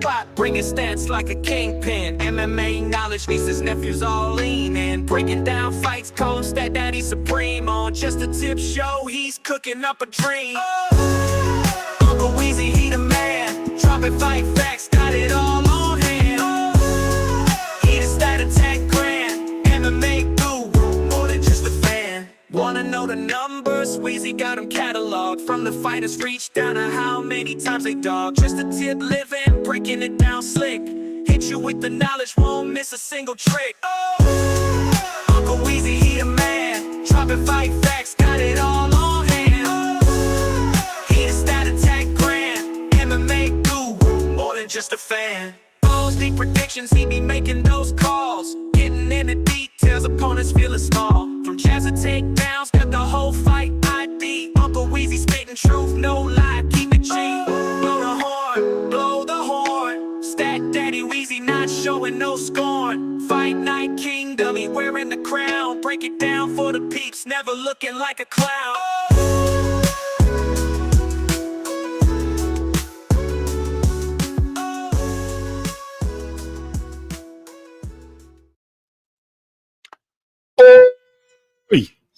spot, bringing stats like a kingpin. MMA knowledge meets his nephews all lean in, breaking down fights, codes that daddy supreme on. Just a tip show, he's cooking up a dream. Uncle Weezy, he the man, dropping fight facts, got it all on hand. He the stat attack grand, MMA guru, more than just a fan. Wanna know the numbers? Weezy got them cataloged, from the fighters reach down to how many times they dog. Just a tip living, breaking it down slick, hit you with the knowledge, won't miss a single trick. Uncle Weezy, he the man, dropping fight facts, got it all on hand. He the stat attack grand, MMA guru, more than just a fan. Balls deep predictions, he be making those calls, getting in the details, opponents feeling small. From jabs to takedowns, got the whole fight ID. Uncle Weezy spitting truth, no lie, keep it G. Blow the horn, blow the horn. Stat Daddy Weezy not showing no scorn. Fight Night Kingdom, he wearing the crown. Break it down for the peeps, never looking like a clown.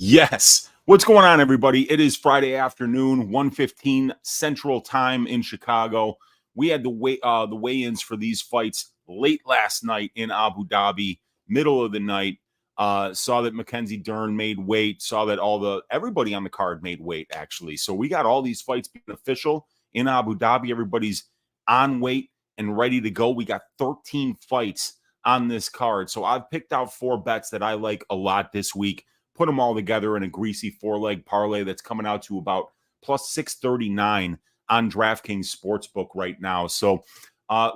Yes. What's going on, everybody? It is Friday afternoon, 1:15 Central Time in Chicago. We had the weigh-ins for these fights late last night in Abu Dhabi, middle of the night. Saw that Mackenzie Dern made weight. Saw that everybody on the card made weight, actually. So we got all these fights being official in Abu Dhabi. Everybody's on weight and ready to go. We got 13 fights on this card. So I've picked out 4 bets that I like a lot this week. Put them all together in a greasy 4-leg parlay that's coming out to about plus 639 on DraftKings Sportsbook right now. So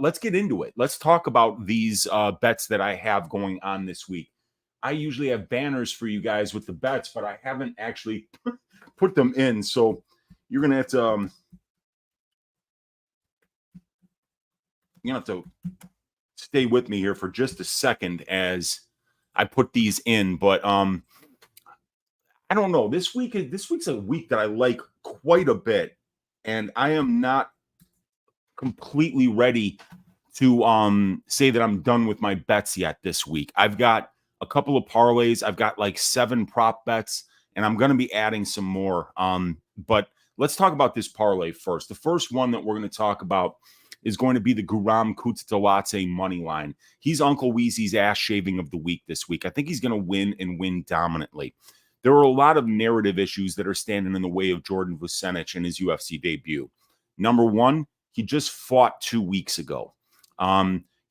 let's get into it. Let's talk about these bets that I have going on this week. I usually have banners for you guys with the bets, but I haven't actually put them in. So you're going to have to stay with me here for just a second as I put these in. But I don't know. This week's a week that I like quite a bit, and I am not completely ready to say that I'm done with my bets yet this week. I've got a couple of parlays. I've got like 7 prop bets, and I'm going to be adding some more. But let's talk about this parlay first. The first one that we're going to talk about is going to be the Guram Kutateladze money line. He's Uncle Weezy's ass shaving of the week this week. I think he's going to win and win dominantly. There are a lot of narrative issues that are standing in the way of Jordan Vucenic in his UFC debut. Number one, he just fought 2 weeks ago.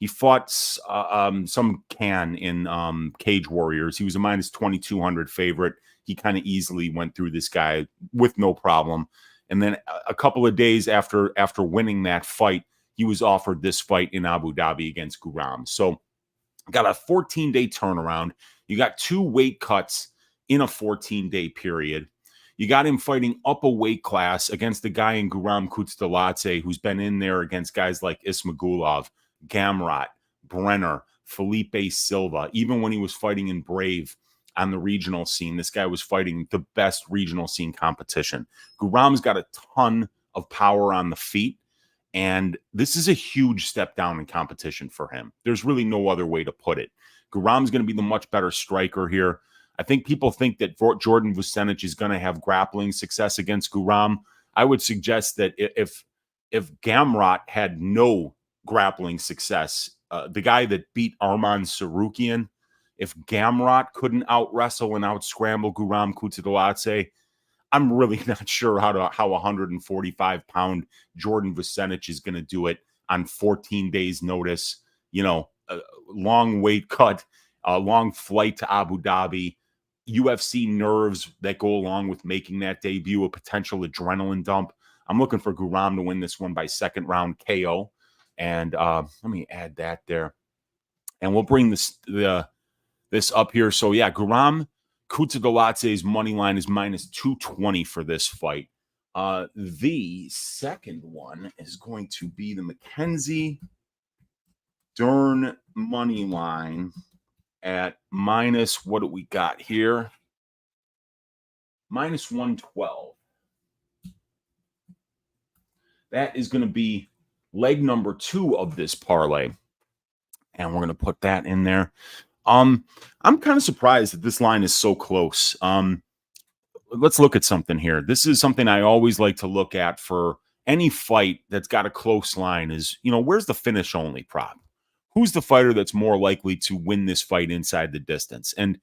He fought some can in Cage Warriors. He was a minus 2,200 favorite. He kind of easily went through this guy with no problem. And then a couple of days after winning that fight, he was offered this fight in Abu Dhabi against Guram. So got a 14-day turnaround. You got 2 weight cuts in a 14-day period. You got him fighting up a weight class against the guy in Guram Kutateladze, who's been in there against guys like Ismagulov, Gamrot, Brenner, Felipe Silva. Even when he was fighting in Brave on the regional scene, this guy was fighting the best regional scene competition. Guram's got a ton of power on the feet, and this is a huge step down in competition for him. There's really no other way to put it. Guram's going to be the much better striker here. I think people think that Jordan Vucenic is going to have grappling success against Guram. I would suggest that if Gamrot had no grappling success, the guy that beat Arman Sarukian, if Gamrot couldn't out-wrestle and out-scramble Guram Kutateladze, I'm really not sure how 145-pound Jordan Vucenic is going to do it on 14 days' notice. You know, a long weight cut, a long flight to Abu Dhabi, UFC nerves that go along with making that debut, a potential adrenaline dump. I'm looking for Guram to win this one by second round KO. And let me add that there. And we'll bring this up here. So, yeah, Guram Kutateladze's money line is minus 220 for this fight. The second one is going to be the Mackenzie Dern money line at minus, what do we got here? Minus 112. That is going to be leg number 2 of this parlay. And we're going to put that in there. I'm kind of surprised that this line is so close. Let's look at something here. This is something I always like to look at for any fight that's got a close line is, where's the finish only prop? Who's the fighter that's more likely to win this fight inside the distance? And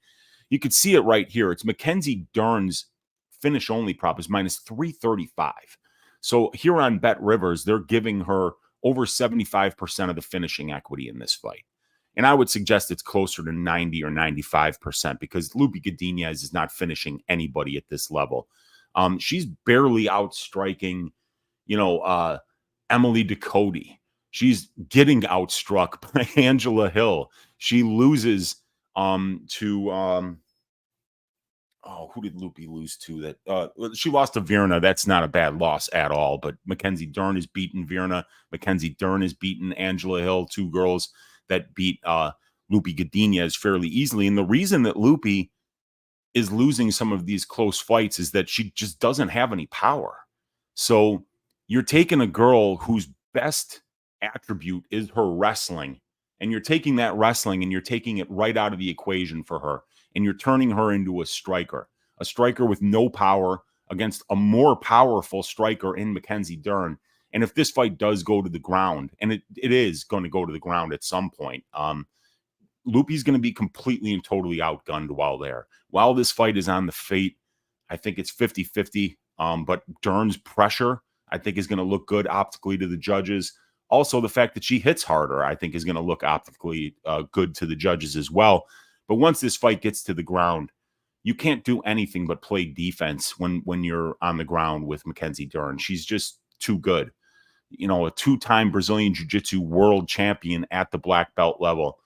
you can see it right here. It's Mackenzie Dern's finish only prop is minus 335. So here on BetRivers, they're giving her over 75% of the finishing equity in this fight. And I would suggest it's closer to 90 or 95% because Lupi Godinez is not finishing anybody at this level. She's barely outstriking, Emily Ducote. She's getting outstruck by Angela Hill. She loses to who did Lupi lose to? That she lost to Virna. That's not a bad loss at all. But Mackenzie Dern has beaten Virna. Mackenzie Dern has beaten Angela Hill, 2 girls that beat Lupi Godinez fairly easily. And the reason that Lupi is losing some of these close fights is that she just doesn't have any power. So you're taking a girl whose best attribute is her wrestling, and you're taking that wrestling and you're taking it right out of the equation for her, and you're turning her into a striker with no power against a more powerful striker in Mackenzie Dern. And if this fight does go to the ground, and it is going to go to the ground at some point, Lupi's going to be completely and totally outgunned while this fight is on the fate. I think it's 50-50, but Dern's pressure, I think, is going to look good optically to the judges. Also, the fact that she hits harder, I think, is going to look optically good to the judges as well. But once this fight gets to the ground, you can't do anything but play defense when you're on the ground with Mackenzie Dern. She's just too good. A 2-time Brazilian Jiu-Jitsu world champion at the black belt level.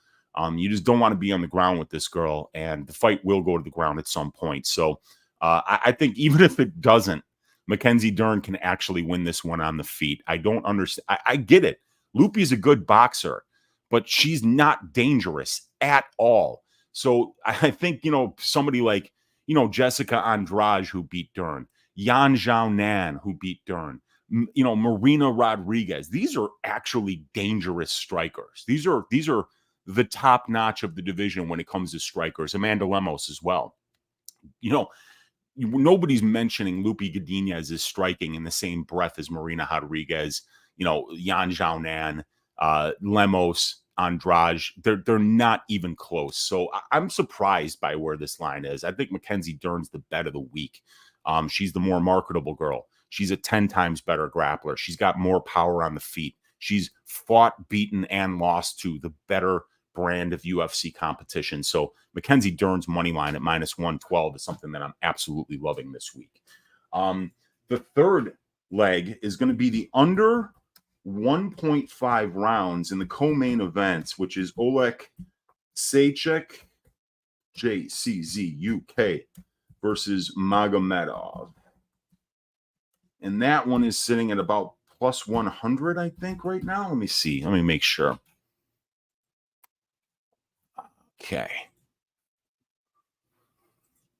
You just don't want to be on the ground with this girl, and the fight will go to the ground at some point. So I think even if it doesn't, Mackenzie Dern can actually win this one on the feet. I don't understand. I get it. Lupi's a good boxer, but she's not dangerous at all. So I think, somebody like, Jessica Andrade, who beat Dern, Yan Xiaonan, who beat Dern, Marina Rodriguez. These are actually dangerous strikers. These are the top notch of the division when it comes to strikers. Amanda Lemos as well. Nobody's mentioning Lupi Godinez's striking in the same breath as Marina Rodriguez, Yan Xiaonan, Lemos, Andrade. They're not even close. So I'm surprised by where this line is. I think Mackenzie Dern's the bet of the week. She's the more marketable girl. She's a 10 times better grappler. She's got more power on the feet. She's fought, beaten, and lost to the better brand of UFC competition. So Mackenzie Dern's money line at minus 112 is something that I'm absolutely loving this week. The third leg is going to be the under 1.5 rounds in the co-main events, which is Oleksiejczuk, JCZUK, versus Magomedov. And that one is sitting at about plus 100, I think, right now. Let me see. Let me make sure. Okay.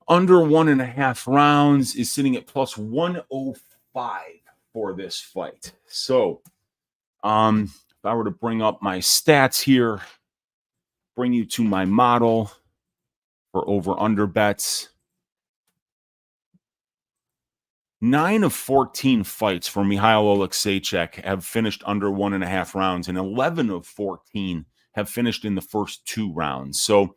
Under 1.5 rounds is sitting at plus 105 for this fight. So, if I were to bring up my stats here, bring you to my model for over-under bets. 9 of 14 fights for Michal Oleksiejczuk have finished under 1.5 rounds, and 11 of 14 have finished in the first 2 rounds. So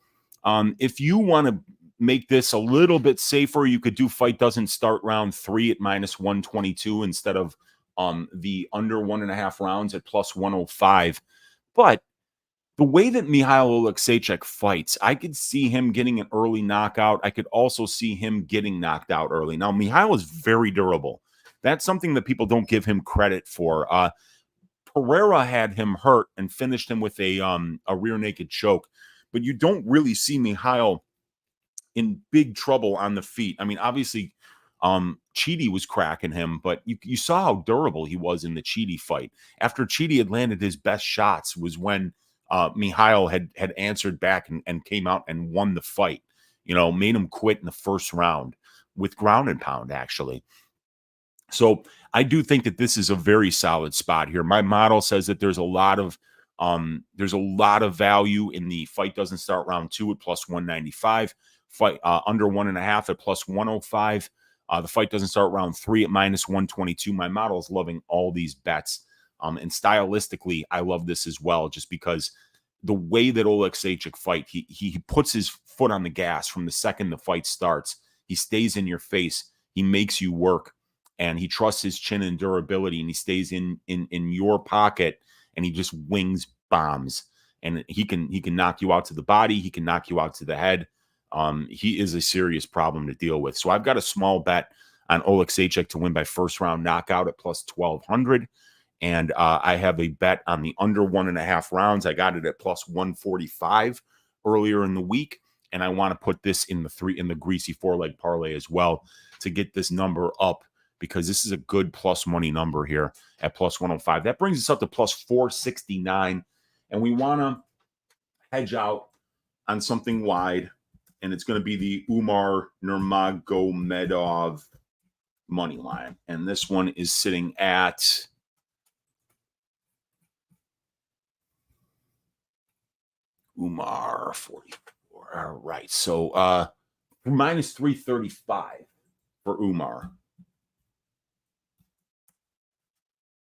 if you want to make this a little bit safer, you could do fight doesn't start round 3 at minus 122 instead of the under 1.5 rounds at plus 105. But the way that Michal Oleksiejczuk fights, I could see him getting an early knockout. I could also see him getting knocked out early. Now, Michal is very durable. That's something that people don't give him credit for. Pereira had him hurt and finished him with a rear naked choke. But you don't really see Michal in big trouble on the feet. I mean, obviously, Chidi was cracking him, but you saw how durable he was in the Chidi fight. After Chidi had landed his best shots was when Michal had answered back and came out and won the fight, made him quit in the first round with ground and pound, actually. So I do think that this is a very solid spot here. My model says that there's a lot of value in the fight doesn't start round 2 at plus 195, fight under 1.5 at plus 105. The fight doesn't start round 3 at minus 122. My model is loving all these bets. And stylistically, I love this as well, just because the way that Oleksiejczuk fight, he puts his foot on the gas from the second the fight starts. He stays in your face. He makes you work, and he trusts his chin and durability, and he stays in your pocket, and he just wings bombs. And he can knock you out to the body. He can knock you out to the head. He is a serious problem to deal with. So I've got a small bet on Oleksiejczuk to win by first round knockout at plus 1,200. And I have a bet on the under 1.5 rounds. I got it at plus 145 earlier in the week. And I want to put this in the Greasy 4-leg parlay as well to get this number up, because this is a good plus money number here at plus 105. That brings us up to plus 469. And we want to hedge out on something wide. And it's going to be the Umar Nurmagomedov money line. And this one is sitting at Umar 44. All right. So minus 335 for Umar.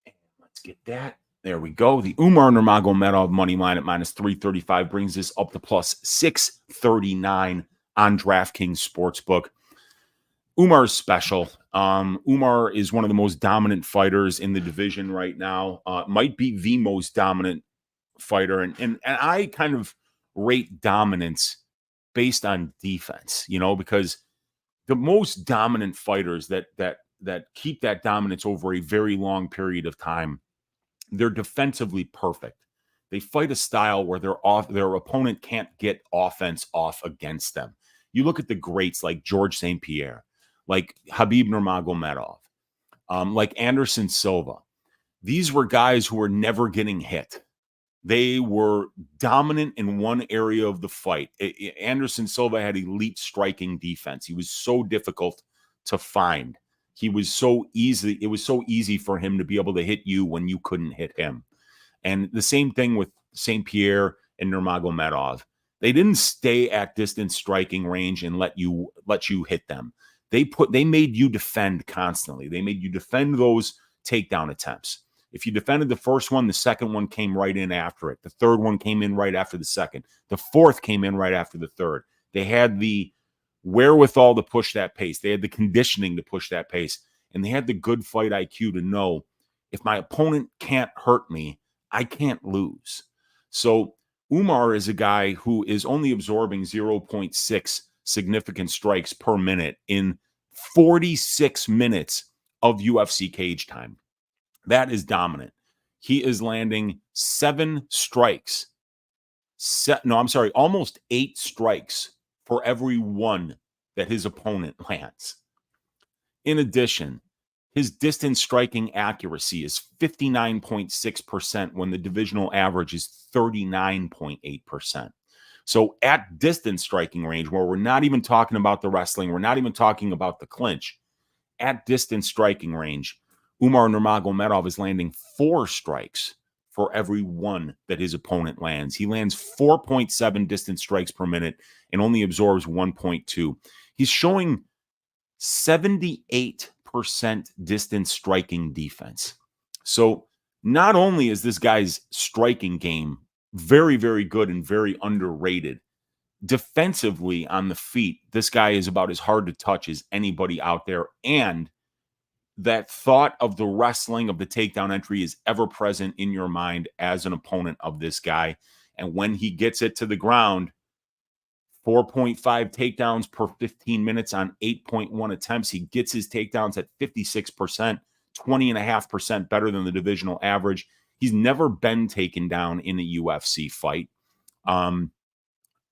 And let's get that. There we go. The Umar Nurmagomedov money line at minus 335 brings us up to plus 639 on DraftKings Sportsbook. Umar's special. Umar is one of the most dominant fighters in the division right now. Might be the most dominant fighter. And I kind of rate dominance based on defense, because the most dominant fighters that keep that dominance over a very long period of time, they're defensively perfect. They fight a style where their opponent can't get offense off against them. You look at the greats like George St. Pierre, like Khabib Nurmagomedov, like Anderson Silva. These were guys who were never getting hit. They were dominant in one area of the fight. Anderson Silva had elite striking defense. He was so difficult to find. It was so easy for him to be able to hit you when you couldn't hit him. And the same thing with St. Pierre and Nurmagomedov. They didn't stay at distance striking range and let you hit them. They made you defend constantly. They made you defend those takedown attempts. If you defended the first one, the second one came right in after it. The third one came in right after the second. The fourth came in right after the third. They had the wherewithal to push that pace. They had the conditioning to push that pace. And they had the good fight IQ to know, if my opponent can't hurt me, I can't lose. So Umar is a guy who is only absorbing 0.6 significant strikes per minute in 46 minutes of UFC cage time. That is dominant. He is landing 7 strikes. Almost 8 strikes for every one that his opponent lands. In addition, his distance striking accuracy is 59.6% when the divisional average is 39.8%. So at distance striking range, where we're not even talking about the wrestling, we're not even talking about the clinch, at distance striking range, Umar Nurmagomedov is landing 4 strikes for every one that his opponent lands. He lands 4.7 distance strikes per minute and only absorbs 1.2. He's showing 78% distance striking defense. So not only is this guy's striking game very, very good and very underrated, defensively on the feet, this guy is about as hard to touch as anybody out there. And that thought of the wrestling of the takedown entry is ever present in your mind as an opponent of this guy. And when he gets it to the ground, 4.5 takedowns per 15 minutes on 8.1 attempts. He gets his takedowns at 56%, 20.5% better than the divisional average. He's never been taken down in a UFC fight.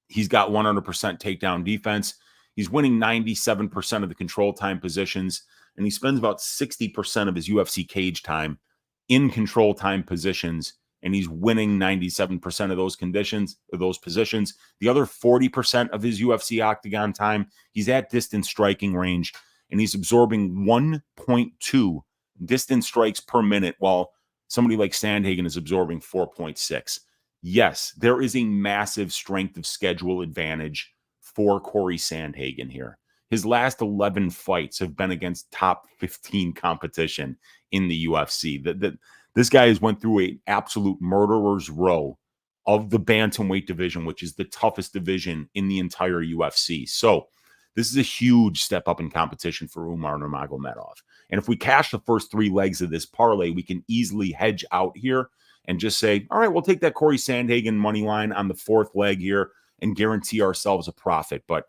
He's got 100% takedown defense. He's winning 97% of the control time positions, and he spends about 60% of his UFC cage time in control time positions, and he's winning 97% of those positions. The other 40% of his UFC octagon time, he's at distance striking range, and he's absorbing 1.2 distance strikes per minute, while somebody like Sandhagen is absorbing 4.6. Yes, there is a massive strength of schedule advantage for Corey Sandhagen here. His last 11 fights have been against top 15 competition in the UFC. This guy has went through an absolute murderer's row of the bantamweight division, which is the toughest division in the entire UFC. So this is a huge step up in competition for Umar Nurmagomedov. And if we cash the first 3 legs of this parlay, we can easily hedge out here and just say, all right, we'll take that Corey Sandhagen money line on the 4th leg here and guarantee ourselves a profit. But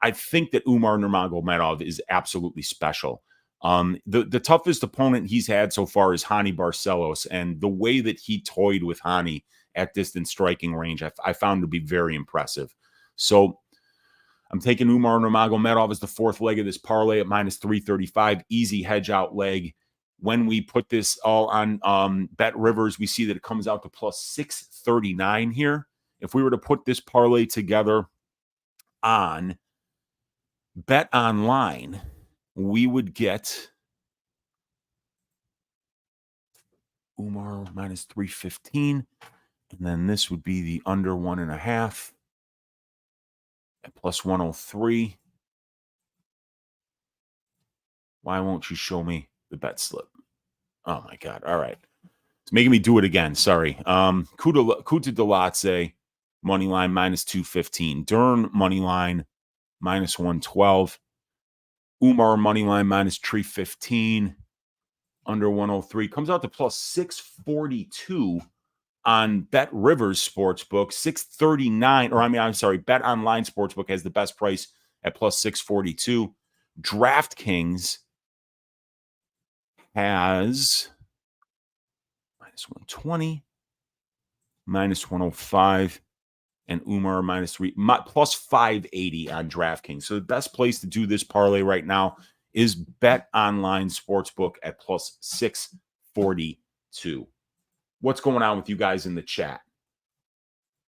I think that Umar Nurmagomedov is absolutely special. The toughest opponent he's had so far is Hani Barcelos, and the way that he toyed with Hani at distance striking range, I found to be very impressive. So I'm taking Umar Nurmagomedov as the 4th leg of this parlay at -335, easy hedge out leg. When we put this all on BetRivers, we see that it comes out to +639 here. If we were to put this parlay together on Bet Online, we would get Umar -315, and then this would be the under 1.5 at +103. Why won't you show me the bet slip? Oh my God. All right. It's making me do it again. Sorry. Kutateladze, money line -215. Dern, money line -112. Umar, money line -315. Under 103. Comes out to +642 on BetRivers Sportsbook. 639, or I'm sorry, Bet Online Sportsbook has the best price at +642. DraftKings has -120, -105, and Umar +580 on DraftKings. So the best place to do this parlay right now is Bet Online Sportsbook at +642. What's going on with you guys in the chat?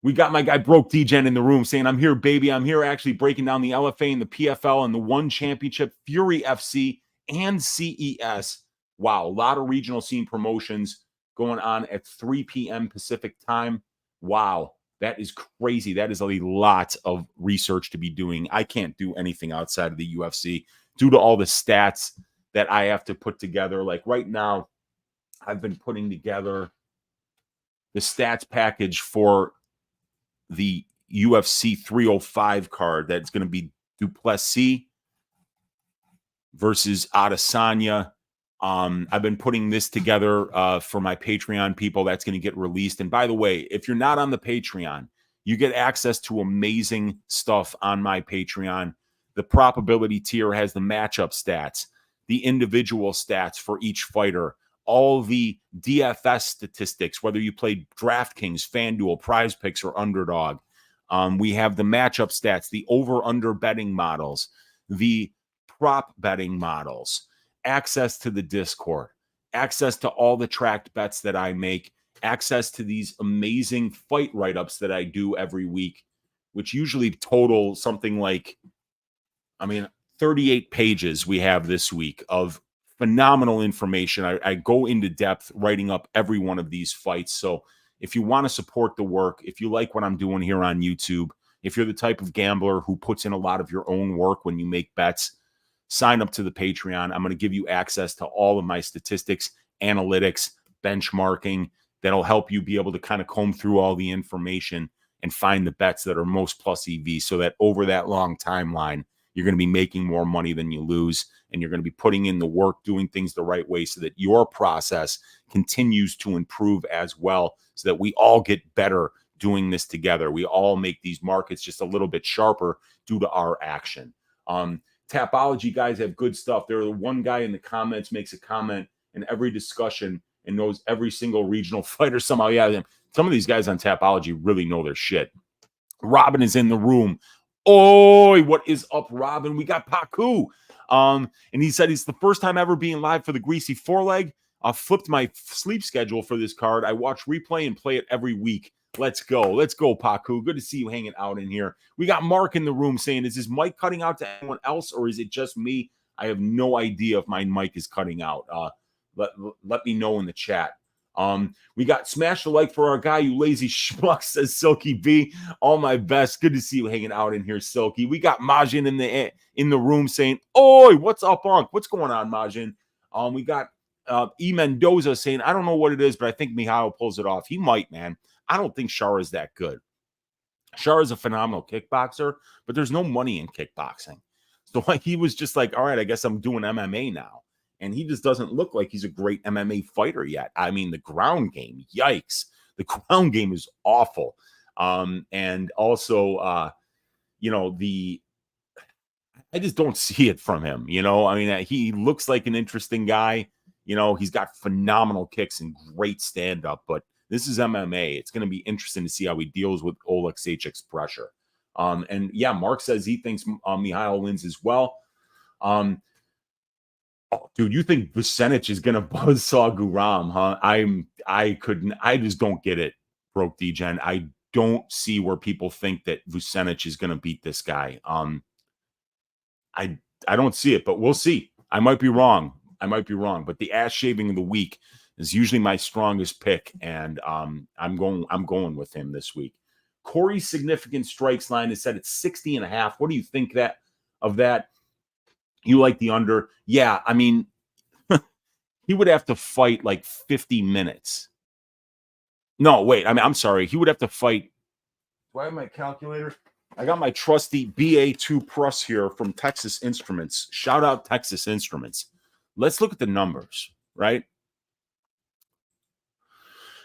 We got my guy Broke DGen in the room saying, I'm here, baby. I'm here actually breaking down the LFA and the PFL and the One Championship, Fury FC, and CES. Wow, a lot of regional scene promotions going on at 3 p.m. Pacific time. Wow, that is crazy. That is a lot of research to be doing. I can't do anything outside of the UFC due to all the stats that I have to put together. Like right now, I've been putting together the stats package for the UFC 305 card that's going to be Duplessis versus Adesanya. I've been putting this together for my Patreon people. That's going to get released. And by the way, if you're not on the Patreon, you get access to amazing stuff on my Patreon. The probability tier has the matchup stats, the individual stats for each fighter, all the DFS statistics, whether you played DraftKings, FanDuel, Prize Picks, or Underdog. We have the matchup stats, the over-under betting models, the prop betting models, access to the Discord, access to all the tracked bets that I make, access to these amazing fight write-ups that I do every week, which usually total something like, 38 pages we have this week of phenomenal information. I go into depth writing up every one of these fights. So if you want to support the work, if you like what I'm doing here on YouTube, if you're the type of gambler who puts in a lot of your own work when you make bets, sign up to the Patreon. I'm going to give you access to all of my statistics, analytics, benchmarking that'll help you be able to kind of comb through all the information and find the bets that are most plus EV, so that over that long timeline, you're going to be making more money than you lose, and you're going to be putting in the work, doing things the right way so that your process continues to improve as well, so that we all get better doing this together. We all make these markets just a little bit sharper due to our action. Tapology guys have good stuff. There, one guy in the comments makes a comment in every discussion and knows every single regional fighter somehow. Yeah, some of these guys on Tapology really know their shit. Robin is in the room. Oi, what is up, Robin? We got Paku. And he said it's the first time ever being live for the Greasy 4-leg. I flipped my sleep schedule for this card. I watch replay and play it every week. Let's go. Let's go, Paku. Good to see you hanging out in here. We got Mark in the room saying, is his mic cutting out to anyone else, or is it just me? I have no idea if my mic is cutting out. Let me know in the chat. We got smash the like for our guy, you lazy schmuck, says Silky B. All my best. Good to see you hanging out in here, Silky. We got Majin in the room saying, "Oi, what's up, Unc? What's going on, Majin?" We got E Mendoza saying, "I don't know what it is, but I think Mihail pulls it off. He might, man. I don't think Shara is that good. Shara is a phenomenal kickboxer, but there's no money in kickboxing. So like he was just like, all right, I guess I'm doing MMA now." And he just doesn't look like he's a great MMA fighter yet. I mean, the ground game, yikes. The ground game is awful. And also, I just don't see it from him. I mean, he looks like an interesting guy. He's got phenomenal kicks and great stand-up, but this is MMA. It's going to be interesting to see how he deals with Oleksiejczuk's pressure. And yeah, Mark says he thinks Mihail wins as well. Dude, you think Vucenic is gonna buzzsaw Guram, huh? I just don't get it, Broke D-Gen. I don't see where people think that Vucenic is gonna beat this guy. I don't see it, but we'll see. I might be wrong. But the ass shaving of the week is usually my strongest pick, and I'm going with him this week. Corey's significant strikes line is set at 60.5. What do you think of that? You like the under? Yeah, I mean, he would have to fight like 50 minutes. No, wait. I mean, I'm sorry. He would have to fight. Do I have my calculator? I got my trusty BA2 Plus here from Texas Instruments. Shout out Texas Instruments. Let's look at the numbers, right?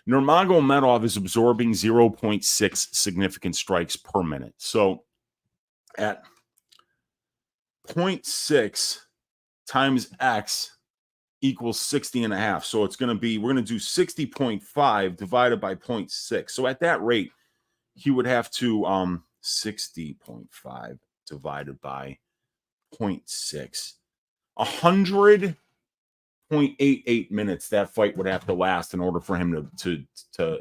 Nurmagomedov is absorbing 0.6 significant strikes per minute. So at 0.6 times X equals 60.5. So it's going to be, we're going to do 60.5 divided by 0.6. So at that rate, he would have to 60.5 divided by 0.6. 100.88 minutes that fight would have to last in order for him to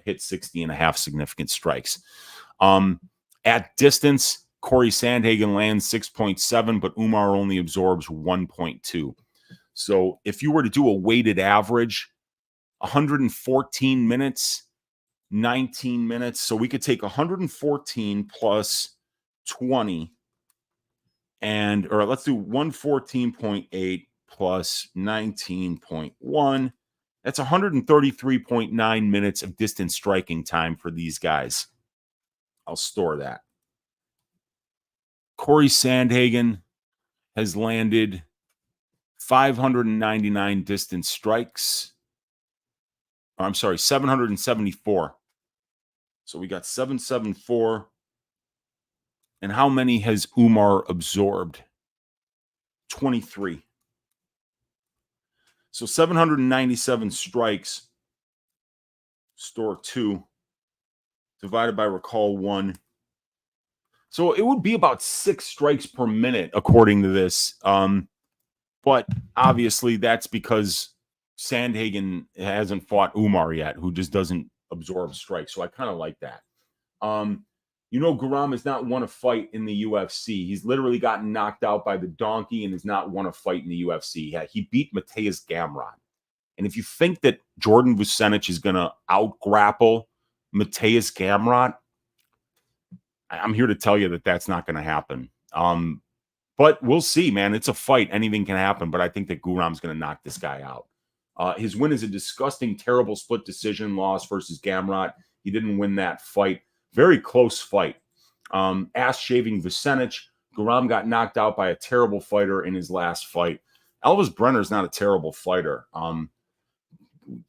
hit 60.5 significant strikes. At distance, Corey Sandhagen lands 6.7, but Umar only absorbs 1.2. So if you were to do a weighted average, 114 minutes, 19 minutes. So we could take 114 plus 20 or let's do 114.8 plus 19.1. That's 133.9 minutes of distance striking time for these guys. I'll store that. Corey Sandhagen has landed 599 distance strikes. I'm sorry, 774. So we got 774. And how many has Umar absorbed? 23. So 797 strikes, store 2, divided by recall 1. So it would be about 6 strikes per minute, according to this. But obviously that's because Sandhagen hasn't fought Umar yet, who just doesn't absorb strikes. So I kind of like that. Guram has not won a fight in the UFC. He's literally gotten knocked out by the donkey and has not won a fight in the UFC. Yeah, he beat Mateus Gamrot. And if you think that Jordan Vucenic is going to out-grapple Mateus Gamrot, I'm here to tell you that that's not going to happen. But we'll see, man. It's a fight. Anything can happen. But I think that Guram's going to knock this guy out. His win is a disgusting, terrible split decision loss versus Gamrot. He didn't win that fight. Very close fight. Ass-shaving Vucenic. Guram got knocked out by a terrible fighter in his last fight. Elvis Brenner's not a terrible fighter.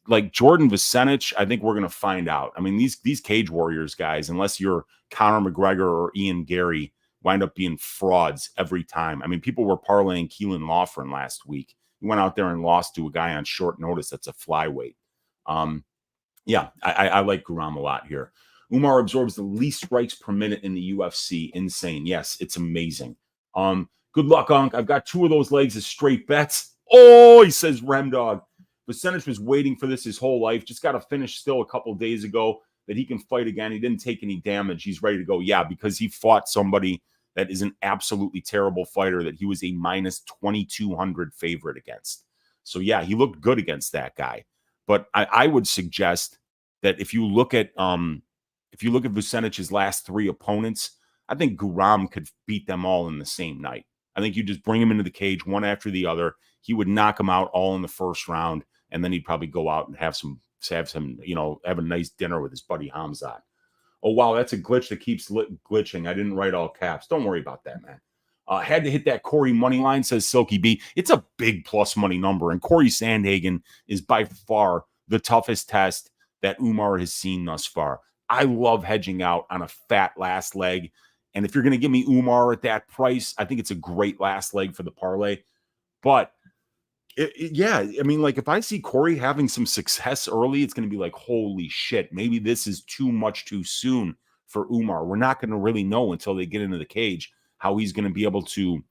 Like Jordan Vucenic, I think we're going to find out. I mean, these Cage Warriors guys, unless you're Conor McGregor or Ian Gary, wind up being frauds every time. I mean, people were parlaying Keelan Lawford last week. He went out there and lost to a guy on short notice that's a flyweight. Yeah, I like Guram a lot here. Umar absorbs the least strikes per minute in the UFC. Insane. Yes, it's amazing. Good luck, Unc. I've got 2 of those legs as straight bets. Oh, he says Remdog. Vucenic was waiting for this his whole life. Just got to finish still a couple days ago that he can fight again. He didn't take any damage. He's ready to go. Yeah, because he fought somebody that is an absolutely terrible fighter that he was a minus 2,200 favorite against. So yeah, he looked good against that guy. But I would suggest that if you look at Vucenic's last 3 opponents, I think Guram could beat them all in the same night. I think you just bring him into the cage one after the other. He would knock them out all in the first round, and then he'd probably go out and have a nice dinner with his buddy Hamzat. Oh, wow, that's a glitch that keeps glitching. I didn't write all caps. Don't worry about that, man. Had to hit that Corey money line, says Silky B. It's a big plus money number, and Corey Sandhagen is by far the toughest test that Umar has seen thus far. I love hedging out on a fat last leg, and if you're going to give me Umar at that price, I think it's a great last leg for the parlay. But yeah, I mean, like if I see Corey having some success early, it's going to be like, holy shit, maybe this is too much too soon for Umar. We're not going to really know until they get into the cage how he's going to be able to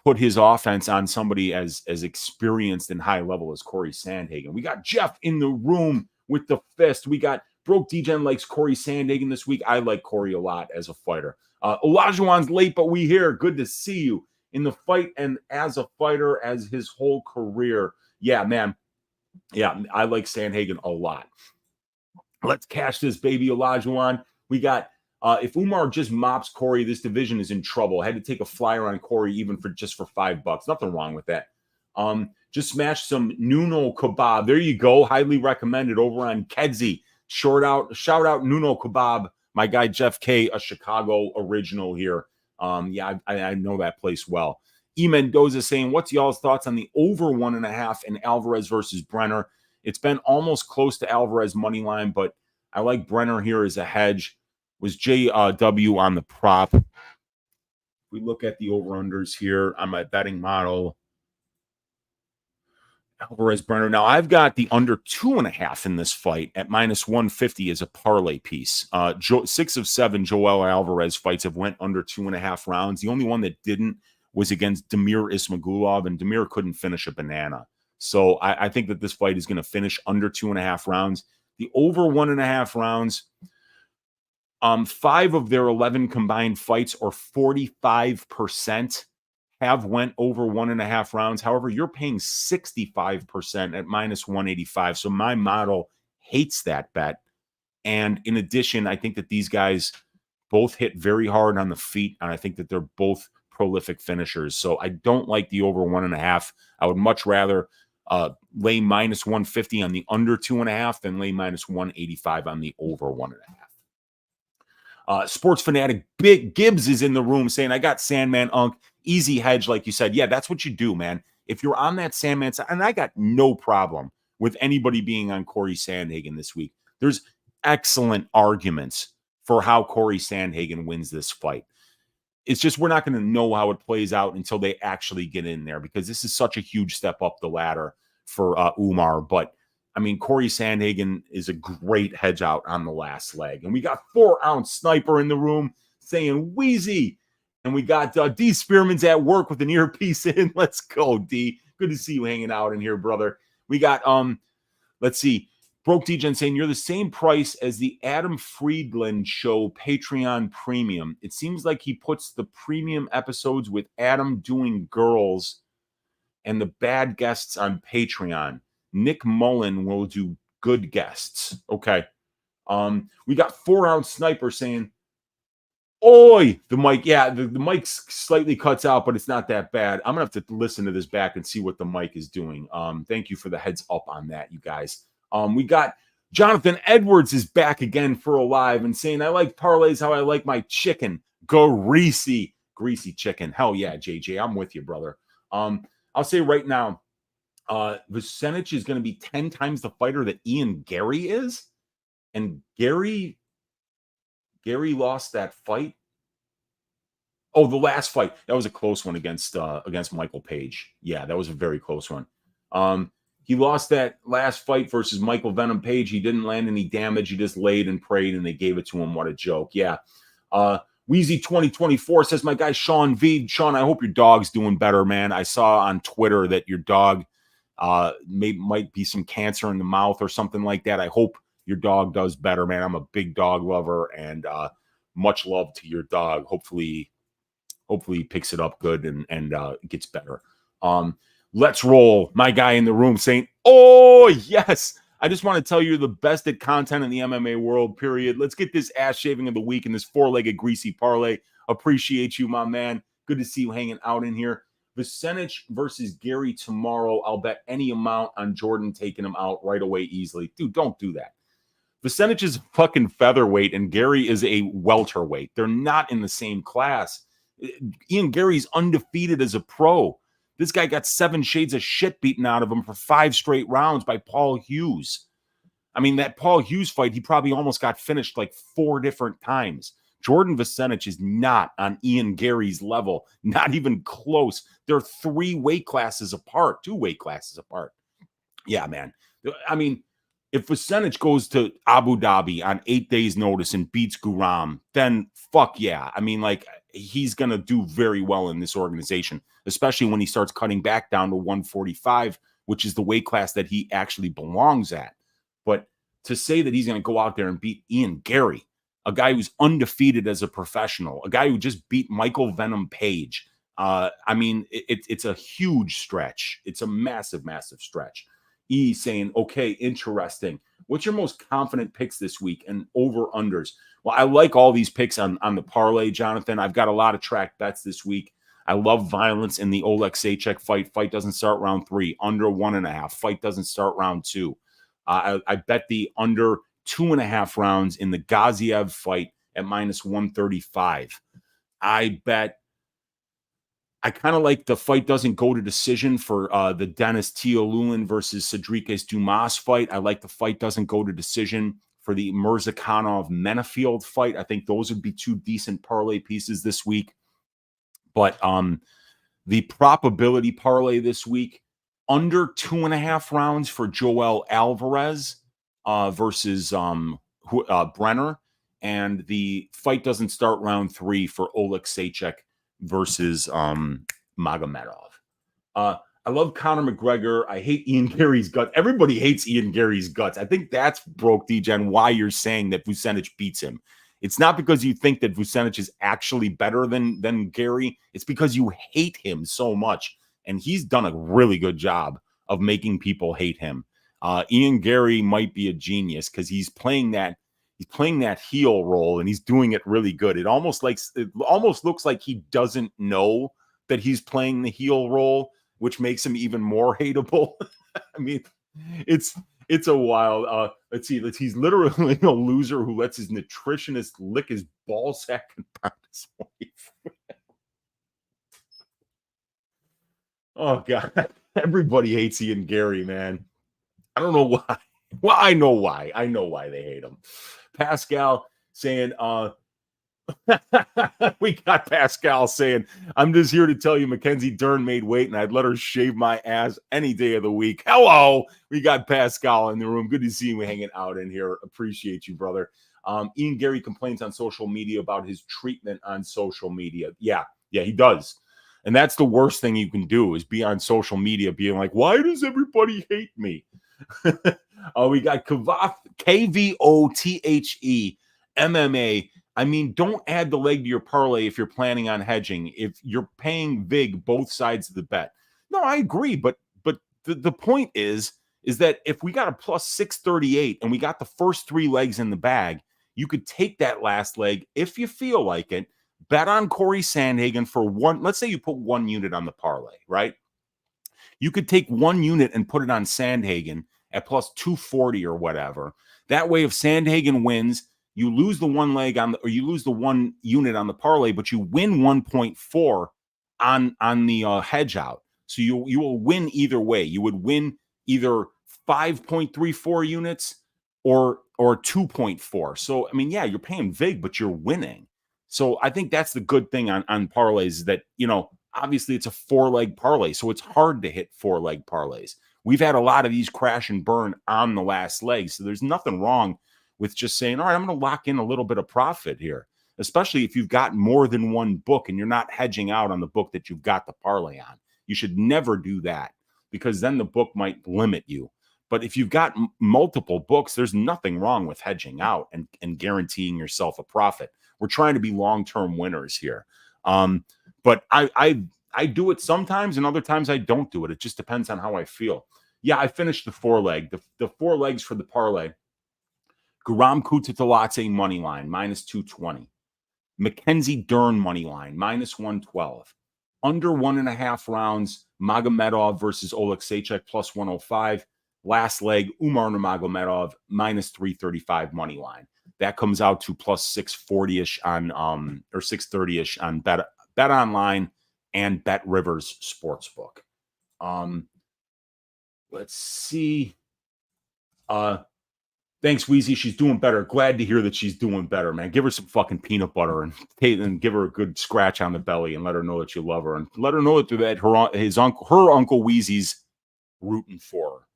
put his offense on somebody as experienced and high level as Corey Sandhagen. We got Jeff in the room with the fist. We got Broke DGen likes Corey Sandhagen this week. I like Corey a lot as a fighter. Olajuwon's late, but we here. Good to see you in the fight and as a fighter, as his whole career. Yeah, man. Yeah, I like Sandhagen a lot. Let's cash this baby, Olajuwon. We got if Umar just mops Corey, this division is in trouble. I had to take a flyer on Corey even for $5. Nothing wrong with that. Just smash some Nuno kebab. There you go. Highly recommended over on Kedzie. Shout out Nuno kebab. My guy Jeff K, a Chicago original here. Yeah, I know that place well. E Mendoza saying, what's y'all's thoughts on the over 1.5 in Alvarez versus Brenner? It's been almost close to Alvarez money line, but I like Brenner here as a hedge. Was JW on the prop? We look at the over-unders here on my betting model. Alvarez Brenner. Now, I've got the under 2.5 in this fight at minus 150 as a parlay piece. 6 of 7 Joel Alvarez fights have went under 2.5 rounds. The only one that didn't was against Damir Ismagulov, and Damir couldn't finish a banana. So I think that this fight is going to finish under 2.5 rounds. The over 1.5 rounds, 5 of their 11 combined fights, or 45%, have went over 1.5 rounds. However, you're paying 65% at minus 185. So my model hates that bet. And in addition, I think that these guys both hit very hard on the feet, and I think that they're both prolific finishers. So I don't like the over 1.5. I would much rather lay minus 150 on the under 2.5 than lay minus 185 on the over 1.5. Sports Fanatic Big Gibbs is in the room saying, I got Sandman Unk. Easy hedge, like you said. Yeah, that's what you do, man. If you're on that Sandman side, and I got no problem with anybody being on Corey Sandhagen this week. There's excellent arguments for how Corey Sandhagen wins this fight. It's just we're not going to know how it plays out until they actually get in there, because this is such a huge step up the ladder for Umar. But I mean, Corey Sandhagen is a great hedge out on the last leg. And we got 4-ounce Sniper in the room saying Weezy. And we got D Spearman's at work with an earpiece in. Let's go, D. Good to see you hanging out in here, brother. We got, let's see, Broke DGen saying, you're the same price as the Adam Friedland show Patreon Premium. It seems like he puts the premium episodes with Adam doing girls and the bad guests on Patreon. Nick Mullen will do good guests. Okay. We got 4-ounce Sniper saying, oi, the mic. Yeah, the mic slightly cuts out, but it's not that bad. I'm going to have to listen to this back and see what the mic is doing. Thank you for the heads up on that, you guys. We got Jonathan Edwards is back again for a live and saying, I like parlays how I like my chicken. Greasy chicken. Hell yeah, JJ. I'm with you, brother. I'll say right now, Vucenic is going to be 10 times the fighter that Ian Gary is. And Gary lost that fight. Oh, the last fight. That was a close one against Michael Page. Yeah, that was a very close one. He lost that last fight versus Michael Venom Page. He didn't land any damage. He just laid and prayed, and they gave it to him. What a joke. Yeah. Weezy 2024 says, my guy Sean V. Sean, I hope your dog's doing better, man. I saw on Twitter that your dog might be some cancer in the mouth or something like that. I hope your dog does better, man. I'm a big dog lover, and much love to your dog. Hopefully hopefully he picks it up good and gets better. Let's roll. My guy in the room saying, oh, yes. I just want to tell you, you're the best at content in the MMA world, period. Let's get this ass shaving of the week in this four-legged greasy parlay. Appreciate you, my man. Good to see you hanging out in here. Vucenic versus Gary tomorrow. I'll bet any amount on Jordan taking him out right away easily. Dude, don't do that. Vucenic is fucking featherweight and Gary is a welterweight. They're not in the same class. Ian Gary's undefeated as a pro. This guy got 7 shades of shit beaten out of him for 5 straight rounds by Paul Hughes. I mean, that Paul Hughes fight, he probably almost got finished like 4 different times. Jordan Vucenic is not on Ian Gary's level, not even close. They're 3 weight classes apart, 2 weight classes apart. Yeah, man. I mean, if Vucenic goes to Abu Dhabi on 8 days' notice and beats Guram, then fuck yeah. I mean, like, he's going to do very well in this organization, especially when he starts cutting back down to 145, which is the weight class that he actually belongs at. But to say that he's going to go out there and beat Ian Gary, a guy who's undefeated as a professional, a guy who just beat Michael Venom Page, I mean, it's a huge stretch. It's a massive, massive stretch. E saying, okay, interesting. What's your most confident picks this week and over-unders? Well, I like all these picks on the parlay, Jonathan. I've got a lot of track bets this week. I love violence in the Oleksiejczuk fight. Fight doesn't start round 3. Under 1.5. Fight doesn't start round 2. I bet the under 2.5 rounds in the Gaziev fight at minus 135. I kind of like the fight doesn't go to decision for the Dennis Teolulin versus Cedriques Dumas fight. I like the fight doesn't go to decision for the Mirzakhanov-Menafield fight. I think those would be 2 decent parlay pieces this week. But the probability parlay this week, under 2.5 rounds for Joel Alvarez versus Brenner. And the fight doesn't start round 3 for Oleksiejczuk versus Magomedov. I love Conor McGregor. I hate Ian Gary's guts. Everybody hates Ian Gary's guts. I think that's, broke, DGen, why you're saying that Vucenic beats him. It's not because you think that Vucenic is actually better than Gary. It's because you hate him so much. And he's done a really good job of making people hate him. Ian Gary might be a genius because he's playing that heel role and he's doing it really good. It almost looks like he doesn't know that he's playing the heel role, which makes him even more hateable. I mean, it's a wild. Let's see. He's literally a loser who lets his nutritionist lick his ball sack and pound his wife. Oh God, everybody hates Ian Gary, man. I don't know why. Well, I know why. I know why they hate him. Pascal saying, we got Pascal saying, I'm just here to tell you Mackenzie Dern made weight and I'd let her shave my ass any day of the week. Hello. We got Pascal in the room. Good to see you hanging out in here. Appreciate you, brother. Ian Gary complains on social media about his treatment on social media. Yeah, he does. And that's the worst thing you can do is be on social media being like, why does everybody hate me? We got KVOTHE MMA. I mean, don't add the leg to your parlay if you're planning on hedging. If you're paying vig both sides of the bet. No, I agree. But the point is that if we got a plus 638 and we got the first 3 legs in the bag, you could take that last leg if you feel like it. Bet on Corey Sandhagen for 1. Let's say you put 1 unit on the parlay, right? You could take 1 unit and put it on Sandhagen at plus 240 or whatever. That way, if Sandhagen wins, you lose the 1 leg or you lose the 1 unit on the parlay, but you win 1.4 on the hedge out. So you will win either way. You would win either 5.34 units or 2.4. So I mean, yeah, you're paying vig, but you're winning. So I think that's the good thing on parlays is that, you know, obviously it's a 4-leg parlay, so it's hard to hit 4-leg parlays. We've had a lot of these crash and burn on the last leg, so there's nothing wrong with just saying, all right, I'm going to lock in a little bit of profit here, especially if you've got more than 1 book and you're not hedging out on the book that you've got the parlay on. You should never do that because then the book might limit you. But if you've got multiple books, there's nothing wrong with hedging out and guaranteeing yourself a profit. We're trying to be long-term winners here. But I do it sometimes, and other times I don't do it. It just depends on how I feel. Yeah, I finished the 4-leg. The 4 legs for the parlay. Guram Kutateladze money line, -220. Mackenzie Dern money line, -112. Under 1.5 rounds, Magomedov versus Oleksiejczuk, +105. Last leg, Umar Nurmagomedov, -335 money line. That comes out to +640-ish on or 630-ish on Bet Online and BetRivers Sportsbook. Let's see. Thanks, Weezy. She's doing better. Glad to hear that she's doing better, man. Give her some fucking peanut butter and give her a good scratch on the belly and let her know that you love her and let her know that her Uncle Weezy's rooting for her.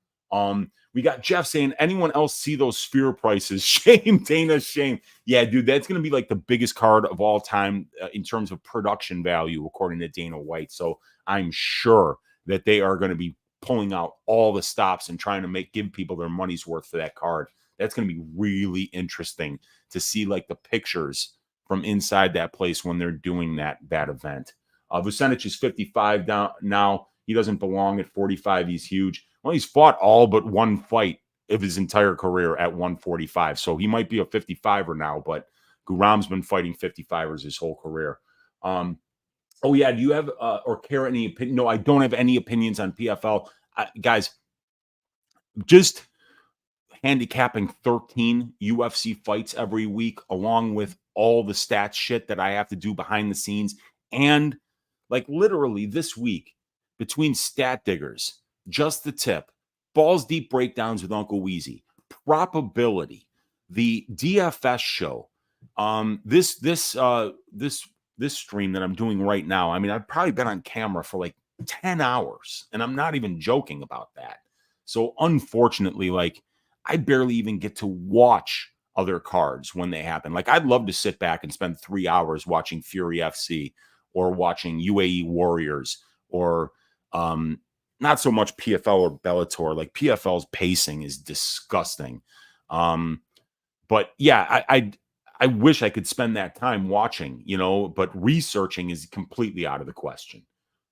We got Jeff saying, anyone else see those sphere prices? Shame, Dana, shame. Yeah, dude, that's going to be like the biggest card of all time in terms of production value, according to Dana White. So I'm sure that they are going to be pulling out all the stops and trying to give people their money's worth for that card. That's going to be really interesting to see like the pictures from inside that place when they're doing that event. Vucenic is 55 down now. He doesn't belong at 45. He's huge. Well, he's fought all but one fight of his entire career at 145. So he might be a 55er now, but Guram's been fighting 55ers his whole career. Oh, yeah. Do you have or care any opinion? No, I don't have any opinions on PFL. Guys, just handicapping 13 UFC fights every week, along with all the stats shit that I have to do behind the scenes. And like literally this week, between stat diggers, just the tip, balls deep breakdowns with Uncle Weezy, probability, the DFS show, this stream that I'm doing right now. I mean, I've probably been on camera for like 10 hours, and I'm not even joking about that. So unfortunately, like, I barely even get to watch other cards when they happen. Like, I'd love to sit back and spend 3 hours watching Fury FC or watching UAE Warriors or not so much PFL or Bellator. Like, PFL's pacing is disgusting. But yeah, I wish I could spend that time watching, but researching is completely out of the question.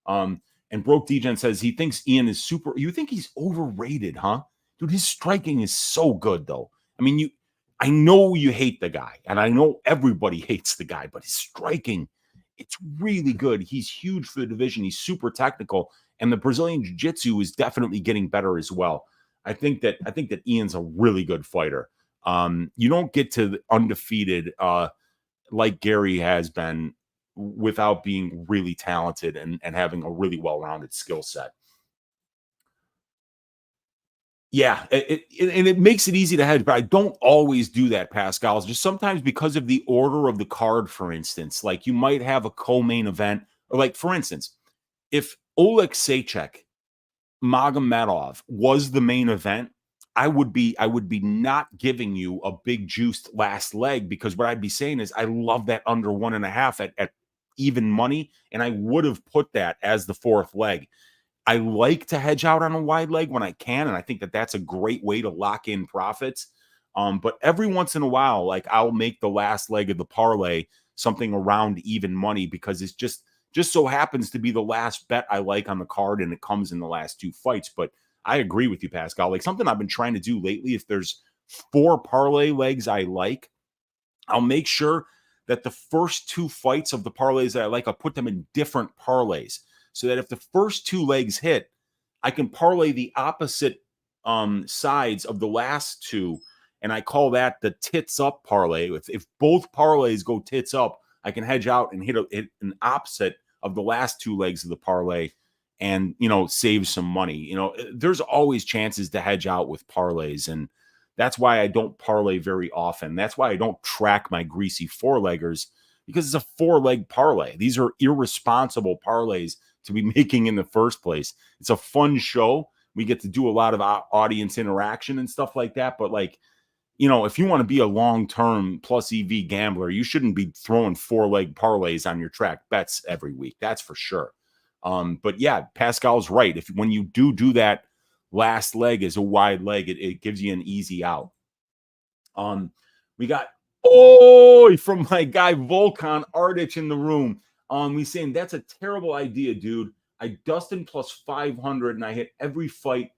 And Broke Degen says he thinks Ian is super. You think he's overrated, huh? Dude, his striking is so good, though. I mean, I know you hate the guy, and I know everybody hates the guy, but his striking, it's really good. He's huge for the division. He's super technical, and the Brazilian Jiu-Jitsu is definitely getting better as well. I think that Ian's a really good fighter. You don't get to undefeated like Gary has been without being really talented and having a really well-rounded skill set. Yeah, it makes it easy to hedge, but I don't always do that, Pascal. It's just sometimes because of the order of the card, for instance. Like, you might have a co-main event, or like, for instance, if Oleksiejczuk Magomedov was the main event, I would be not giving you a big juiced last leg, because what I'd be saying is I love that under 1.5 at even money, and I would have put that as the fourth leg. I like to hedge out on a wide leg when I can, and I think that that's a great way to lock in profits. But every once in a while, like, I'll make the last leg of the parlay something around even money, because it's just so happens to be the last bet I like on the card, and it comes in the last 2 fights. But I agree with you, Pascal. Like, something I've been trying to do lately, if there's 4 parlay legs I like, I'll make sure that the first 2 fights of the parlays that I like, I'll put them in different parlays, so that if the first 2 legs hit, I can parlay the opposite sides of the last 2, and I call that the tits up parlay. If both parlays go tits up, I can hedge out and hit an opposite of the last 2 legs of the parlay, and save some money. There's always chances to hedge out with parlays, and that's why I don't parlay very often. That's why I don't track my Greasy 4-leggers, because it's a 4-leg parlay. These are irresponsible parlays to be making in the first place. It's a fun show. We get to do a lot of audience interaction and stuff like that. But, like, if you want to be a long-term plus EV gambler, you shouldn't be throwing 4-leg parlays on your track bets every week. That's for sure. But yeah, Pascal's right. When you do that last leg as a wide leg, it gives you an easy out. We got from my guy Volkan Ardich in the room. He's saying that's a terrible idea, dude. I Dustin plus 500, and I hit every fight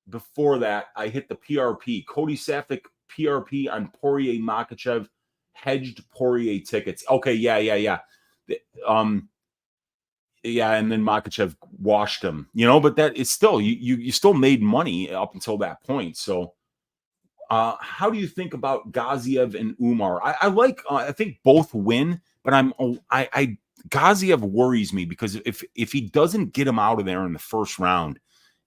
before that. I hit the PRP. Cody Safik PRP on Poirier Makhachev, hedged Poirier tickets. Okay, yeah. Yeah, and then Makhachev washed him, but that is still, you still made money up until that point. So how do you think about Gaziev and Umar? I think both win, but Gaziev worries me because if he doesn't get him out of there in the first round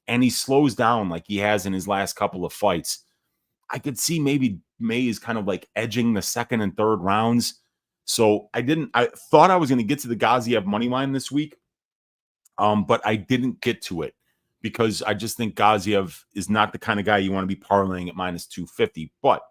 and he slows down like he has in his last couple of fights, I could see maybe May is kind of like edging the second and third rounds. So I thought I was going to get to the Gaziev money line this week. But I didn't get to it because I just think Gaziev is not the kind of guy you want to be parlaying at minus 250. But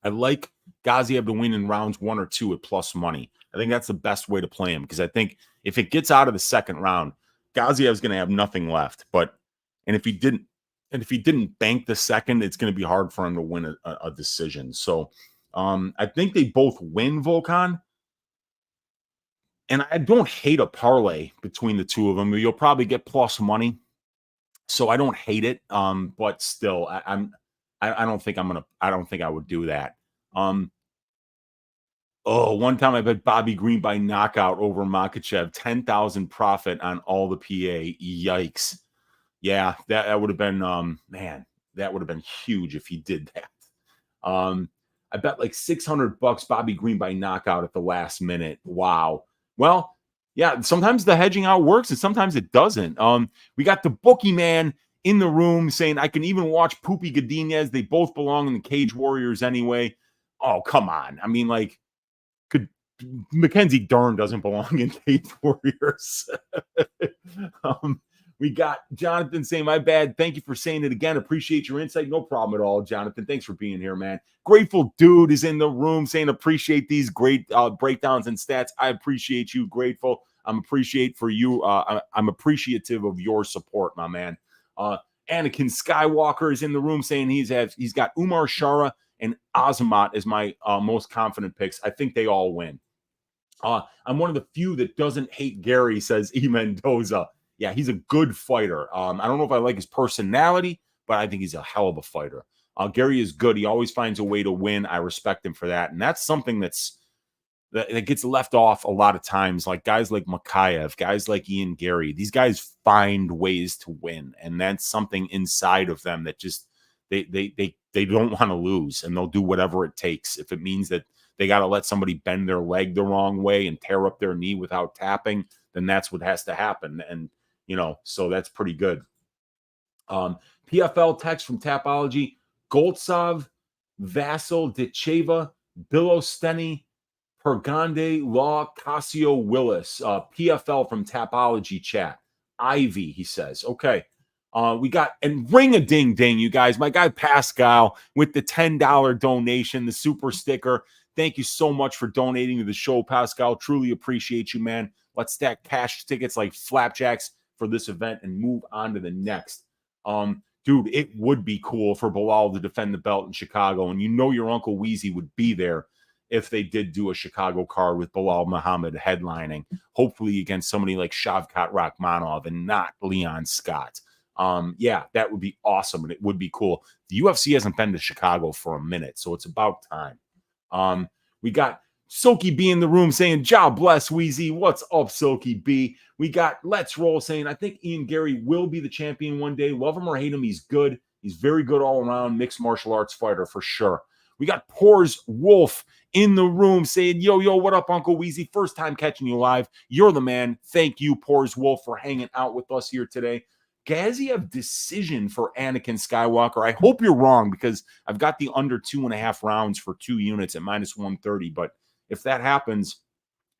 I like Gaziev to win in rounds 1 or 2 at plus money. I think that's the best way to play him because I think if it gets out of the second round, Gaziev's going to have nothing left. And if he didn't bank the second, it's going to be hard for him to win a decision. So I think they both win, Volkan. And I don't hate a parlay between the two of them. You'll probably get plus money, so I don't hate it. But still, I don't think I would do that. One time I bet Bobby Green by knockout over Makhachev, 10,000 profit on all the PA. Yikes! Yeah, that would have been that would have been huge if he did that. I bet like $600 Bobby Green by knockout at the last minute. Wow. Well, yeah, sometimes the hedging out works and sometimes it doesn't. We got the bookie man in the room saying I can even watch Poopy Godinez. They both belong in the Cage Warriors anyway. Oh, come on. I mean, like, Mackenzie Dern doesn't belong in Cage Warriors. We got Jonathan saying, my bad. Thank you for saying it again. Appreciate your insight. No problem at all, Jonathan. Thanks for being here, man. Grateful Dude is in the room saying, appreciate these great breakdowns and stats. I appreciate you. Grateful. I'm appreciative of your support, my man. Anakin Skywalker is in the room saying he's got Umar Shara and Azamat as my most confident picks. I think they all win. I'm one of the few that doesn't hate Gary, says E. Mendoza. Yeah, he's a good fighter. I don't know if I like his personality, but I think he's a hell of a fighter. Gary is good. He always finds a way to win. I respect him for that. And that's something that gets left off a lot of times. Like guys like Makayev, guys like Ian Gary, these guys find ways to win. And that's something inside of them that just they don't want to lose, and they'll do whatever it takes. If it means that they got to let somebody bend their leg the wrong way and tear up their knee without tapping, then that's what has to happen. And so that's pretty good. PFL text from Tapology, Goltsov, Vassal, Decheva, Bilosteny, Pergande, Law, Casio, Willis. PFL from Tapology chat. Ivy, he says. Okay. We got, and ring a ding ding, you guys. My guy Pascal with the $10 donation, the super sticker. Thank you so much for donating to the show, Pascal. Truly appreciate you, man. Let's stack cash tickets like flapjacks for this event and move on to the next. Dude, it would be cool for Bilal to defend the belt in Chicago, and your Uncle Weezy would be there if they did do a Chicago card with Bilal Muhammad headlining, hopefully against somebody like Shavkat Rakhmonov and not Leon Scott. Yeah, that would be awesome, and it would be cool. The UFC hasn't been to Chicago for a minute, so it's about time. We got Silky B in the room saying, "God bless Weezy." What's up, Silky B? We got Let's Roll saying, I think Ian Gary will be the champion one day. Love him or hate him, he's good. He's very good all around mixed martial arts fighter for sure. We got Pors Wolf in the room saying, yo, what up, Uncle Weezy? First time catching you live. You're the man. Thank you, Pors Wolf, for hanging out with us here today. Gaziev decision for Anakin Skywalker. I hope you're wrong because I've got the under 2.5 rounds for 2 units at minus 130. But if that happens,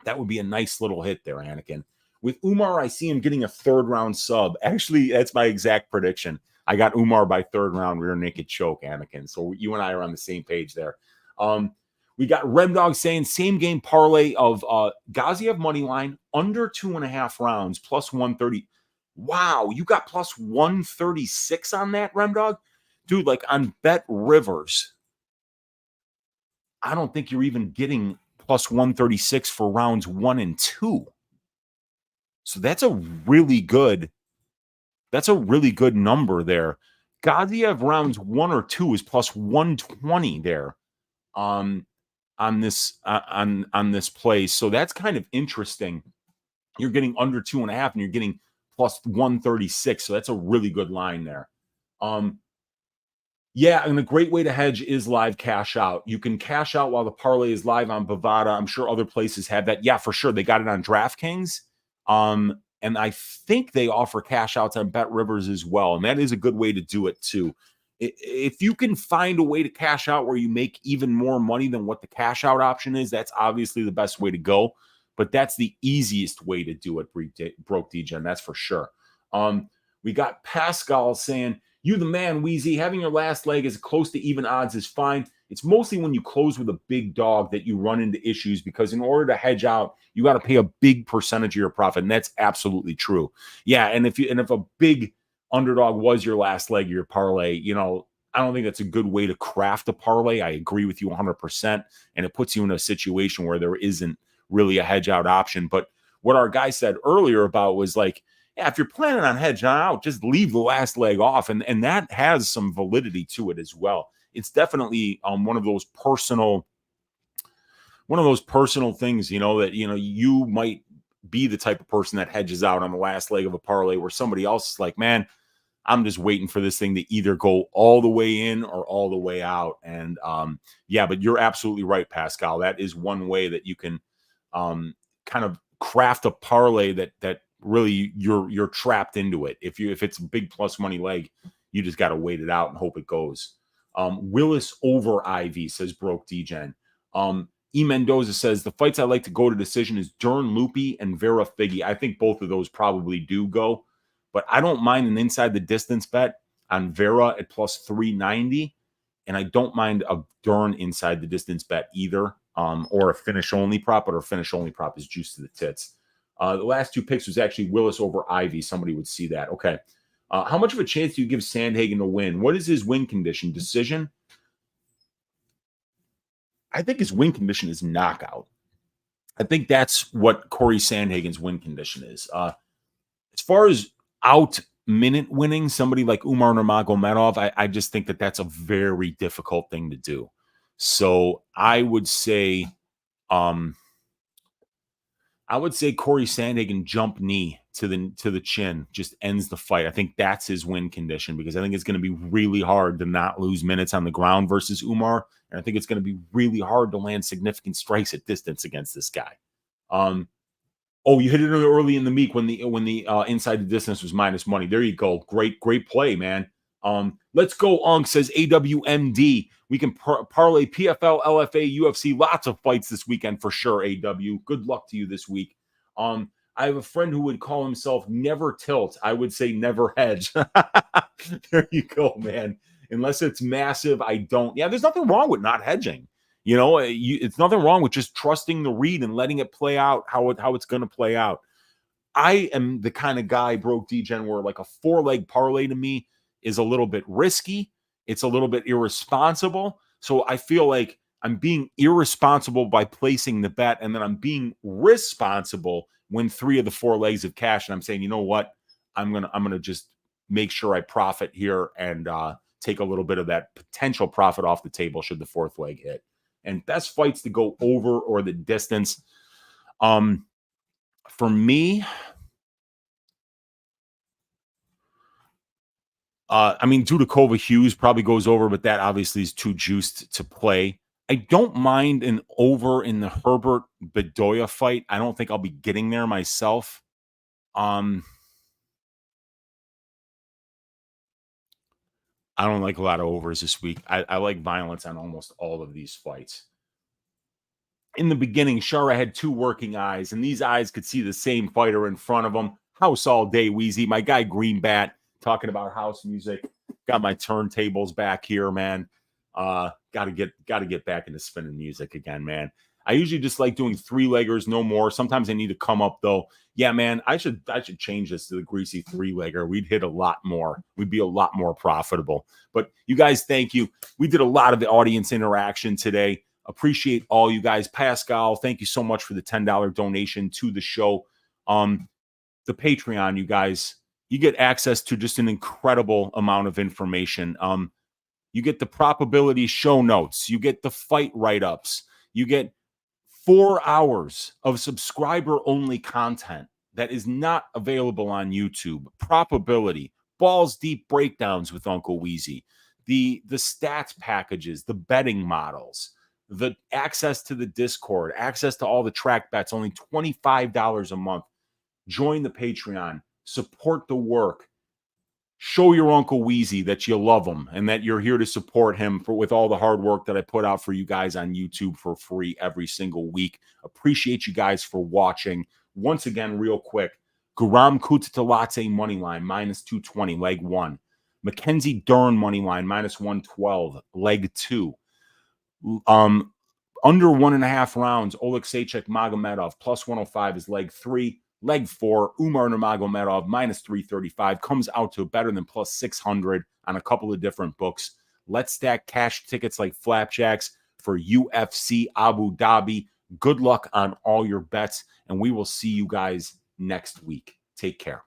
that would be a nice little hit there, Anakin. With Umar, I see him getting a 3rd round sub. Actually, that's my exact prediction. I got Umar by 3rd round rear naked choke, Anakin. So you and I are on the same page there. We got Remdog saying same game parlay of Gaziev money line under 2.5 rounds plus 130. Wow, you got plus 136 on that, Remdog? Dude, like on BetRivers, I don't think you're even getting plus 136 for rounds 1 and 2. So that's a really good number there. Gaziev rounds 1 or 2 is plus 120 there on this play. So that's kind of interesting. You're getting under 2.5 and you're getting plus 136. So that's a really good line there. Yeah, and a great way to hedge is live cash out. You can cash out while the parlay is live on Bovada. I'm sure other places have that. Yeah, for sure. They got it on DraftKings. And I think they offer cash outs on BetRivers as well. And that is a good way to do it too. If you can find a way to cash out where you make even more money than what the cash out option is, that's obviously the best way to go. But that's the easiest way to do it, Broke DGen, that's for sure. We got Pascal saying, you the man, Weezy. Having your last leg as close to even odds is fine. It's mostly when you close with a big dog that you run into issues, because in order to hedge out, you got to pay a big percentage of your profit, and that's absolutely true. Yeah, and if a big underdog was your last leg of your parlay, you know, I don't think that's a good way to craft a parlay. I agree with you 100%, and it puts you in a situation where there isn't really a hedge out option. But what our guy said earlier about was like, yeah, if you're planning on hedging out, just leave the last leg off, and that has some validity to it as well. It's definitely one of those personal things, you know, that, you know, you might be the type of person that hedges out on the last leg of a parlay where somebody else is like, man, I'm just waiting for this thing to either go all the way in or all the way out. And yeah, but you're absolutely right, Pascal. That is one way that you can kind of craft a parlay that really you're trapped into it. If it's a big plus money leg, you just got to wait it out and hope it goes. Willis over IV, says Broke DGen. E. Mendoza says, the fights I like to go to decision is Dern Loopy and Vera Figgy. I think both of those probably do go, but I don't mind an inside the distance bet on Vera at plus 390, and I don't mind a Dern inside the distance bet either, or a finish only prop, but our finish only prop is juice to the tits. The last two picks was actually Willis over Ivy. Somebody would see that. Okay. How much of a chance do you give Sandhagen to win? What is his win condition? Decision? I think his win condition is knockout. I think that's what Corey Sandhagen's win condition is. As far as out minute winning, somebody like Umar Nurmagomedov, I just think that that's a very difficult thing to do. So I would say Corey Sandhagen jump knee to the chin just ends the fight. I think that's his win condition, because I think it's going to be really hard to not lose minutes on the ground versus Umar, and I think it's going to be really hard to land significant strikes at distance against this guy. Oh, you hit it early in the week when the inside the distance was minus money. There you go. Great play, man. Let's go, Unk, says AWMD. We can parlay PFL, LFA, UFC, lots of fights this weekend for sure, AW. Good luck to you this week. I have a friend who would call himself Never Tilt. I would say Never Hedge. There you go, man. Unless it's massive, I don't. Yeah, there's nothing wrong with not hedging. You know, it's nothing wrong with just trusting the read and letting it play out how it's going to play out. I am the kind of guy, Broke DGen, where like a 4-leg parlay to me is a little bit risky. It's a little bit irresponsible. So I feel like I'm being irresponsible by placing the bet, and then I'm being responsible when 3 of the 4 legs of cash, and I'm saying, you know what, I'm gonna just make sure I profit here and take a little bit of that potential profit off the table should the 4th leg hit. And best fights to go over or the distance. For me, I mean, Dudakova Hughes probably goes over, but that obviously is too juiced to play. I don't mind an over in the Herbert Bedoya fight. I don't think I'll be getting there myself. I don't like a lot of overs this week. I like violence on almost all of these fights. In the beginning, Shara had 2 working eyes, and these eyes could see the same fighter in front of them. House all day, Weezy. My guy Greenbat talking about house music. Got my turntables back here, man. Got to get back into spinning music again, man. I usually just like doing 3-leggers, no more. Sometimes I need to come up though. Yeah, man, I should change this to the Greasy 3-legger. We'd hit a lot more. We'd be a lot more profitable. But you guys, thank you. We did a lot of the audience interaction today. Appreciate all you guys. Pascal, thank you so much for the $10 donation to the show. The Patreon, you guys, you get access to just an incredible amount of information. You get the probability show notes. You get the fight write-ups. You get 4 hours of subscriber-only content that is not available on YouTube. Probability, balls deep breakdowns with Uncle Weezy, the stats packages, the betting models, the access to the Discord, access to all the track bets, only $25 a month. Join the Patreon, support the work. Show your Uncle Weezy that you love him and that you're here to support him with all the hard work that I put out for you guys on YouTube for free every single week. Appreciate you guys for watching. Once again, real quick, Guram Kutateladze moneyline -220, leg 1. Mackenzie Dern moneyline -112, leg 2. Under 1.5 rounds, Oleksiejczuk Magomedov +105 is leg 3. Leg 4, Umar Nurmagomedov -335 comes out to better than +600 on a couple of different books. Let's stack cash tickets like flapjacks for UFC Abu Dhabi. Good luck on all your bets, and we will see you guys next week. Take care.